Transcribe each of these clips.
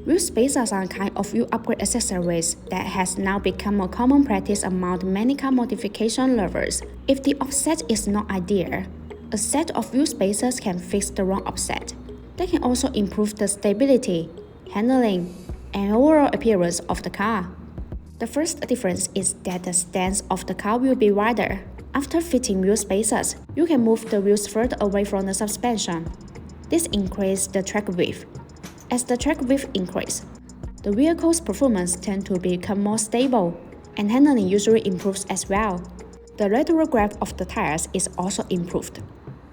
Wheel spacers are a kind of wheel upgrade accessories that has now become a common practice among many car modification lovers. If the offset is not ideal, a set of wheel spacers can fix the wrong offset. They can also improve the stability, handling, and overall appearance of the car. The first difference is that the stance of the car will be wider. After fitting wheel spacers, you can move the wheels further away from the suspension. This increases the track width. As the track width increases, the vehicle's performance tends to become more stable, and handling usually improves as well. The lateral grip of the tires is also improved.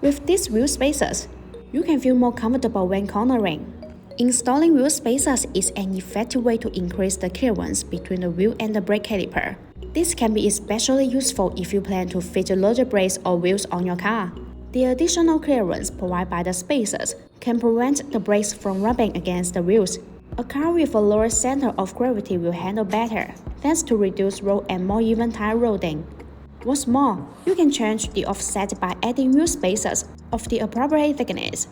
With these wheel spacers, you can feel more comfortable when cornering. Installing wheel spacers is an effective way to increase the clearance between the wheel and the brake caliper. This can be especially useful if you plan to fit larger brakes or wheels on your car. The additional clearance provided by the spacers can prevent the brakes from rubbing against the wheels. A car with a lower center of gravity will handle better, thanks to reduced roll and more even tire loading. What's more, you can change the offset by adding wheel spacers of the appropriate thickness.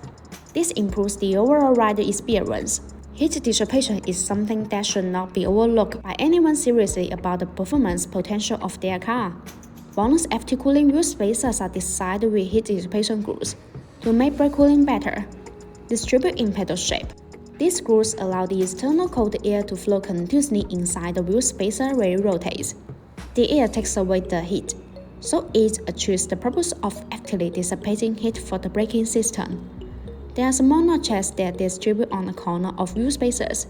This improves the overall rider experience. Heat dissipation is something that should not be overlooked by anyone seriously about the performance potential of their car. BONOSS FT cooling wheel spacers are designed with heat dissipation grooves to make brake cooling better. Distributed in pedal shape, these grooves allow the external cold air to flow continuously inside the wheel spacer when it rotates. The air takes away the heat, so it achieves the purpose of actively dissipating heat for the braking system. There are small notches that distribute on the corner of wheel spacers.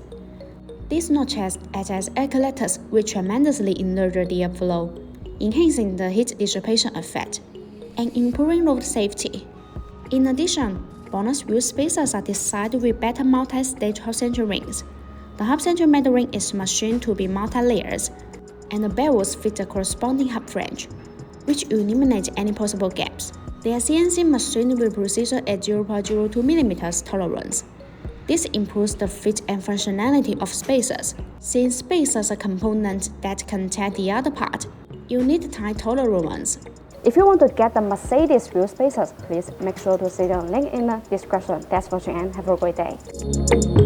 These notches act as air collectors which tremendously enlarge the airflow, enhancing the heat dissipation effect and improving road safety. In addition, BONOSS wheel spacers are designed with better multi-stage half-century rings. The half-century metal ring is machined to be multi-layers, and the bells fit the corresponding hub flange, which eliminates any possible gaps. They are CNC machined with precision at 0.02 mm tolerance. This improves the fit and functionality of spacers. Since spacers are components that contain the other part, you need tight tolerant ones. If you want to get the Mercedes wheel spacers, please make sure to see the link in the description. Thanks for watching and have a great day.